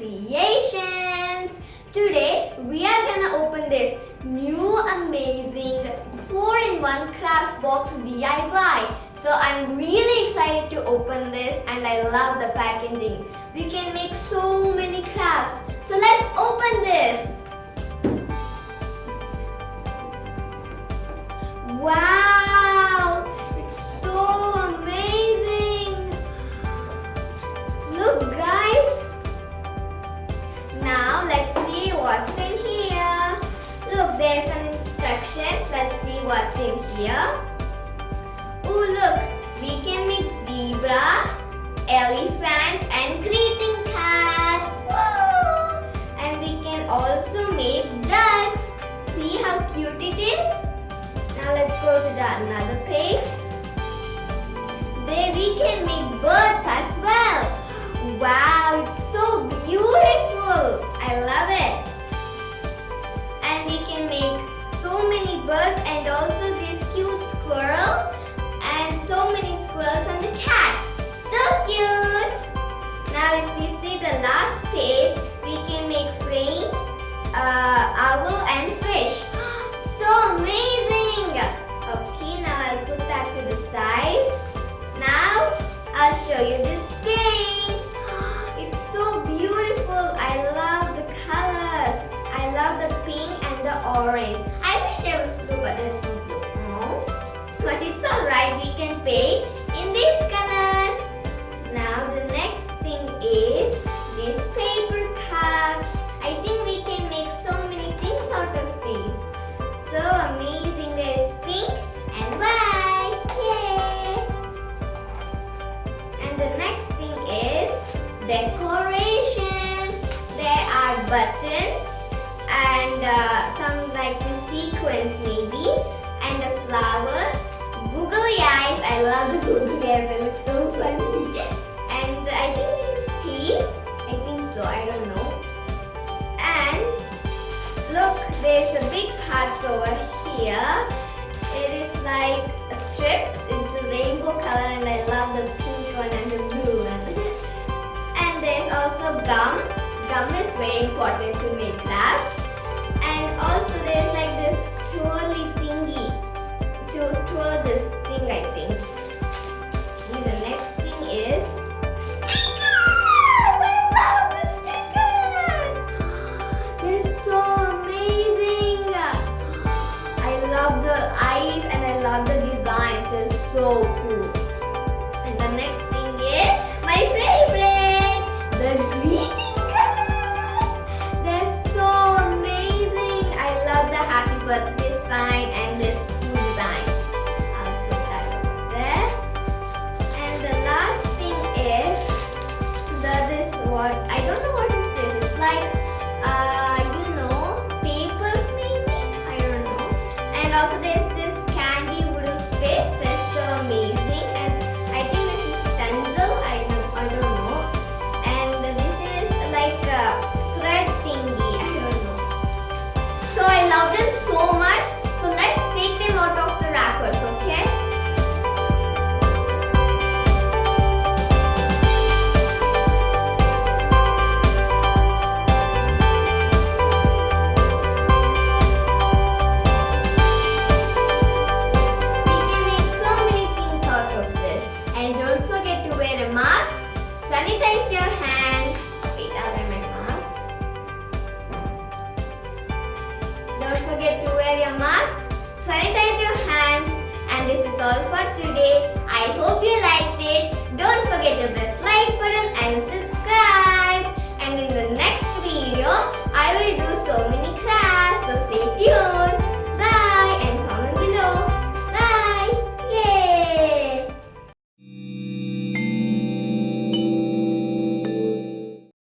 Creations. Today we are gonna open this new amazing 4-in-1 craft box DIY. So I'm really excited to open this and I love the packaging. We can make so many crafts. So let's open this. Wow! It's so amazing! Look guys! Now let's see what's in here. Look, there's some instructions. Let's see what's in here. Oh look, we can make zebra, elephant and greeting card. Woo! And we can also make ducks. See how cute it is? Now let's go to the another page. There we can make birds as well. Wow, it's so beautiful. I love it. And we can make so many birds and also this cute squirrel and so many squirrels and the cat. So cute. Now if we see the last page, we can make frames, owl and fish. So amazing. Okay, now I'll put that to the side. Now I'll show you this paint. It's so beautiful. I love the colors. I love the pink and the orange. I wish there was blue, but there's no blue. No. But it's alright. We can paint in these colors. Now the next thing is this paper cups. I think we can make so many things out of these. So amazing. There is pink and white. Yay! And the next thing is decorations. There are buttons and some like the sequins maybe, and the flowers, googly eyes. I love the googly eyes. They look so funny. And I think this is tea. I think so. I don't know. And look, there's a big heart over here. It is like strips. It's a rainbow color and I love the pink one and the blue one. And there's also gum. Gum is very important to make crafts. And also there's like this twirly thingy to twirl this thing, I think. And the next thing is stickers! I love the stickers! They're so amazing! I love the eyes and I love the designs. They're so cool. And the next thing is my favorite! The greeting cards! They're so amazing! I love the happy birthday sign and this cool design. I'll put that over there. And the last thing is this what I don't know what is this. It's like papers maybe. I don't know. And also there's this candy wooden stick. That's so amazing. And I think this is stencil. I don't know. And this is like a thread thingy. I don't know. So I love them so much. So let's take them out of the wrappers, okay? Sanitize your hands. Wait, I'll wear my mask. Don't forget to wear your mask. Sanitize your hands. And this is all for today. I hope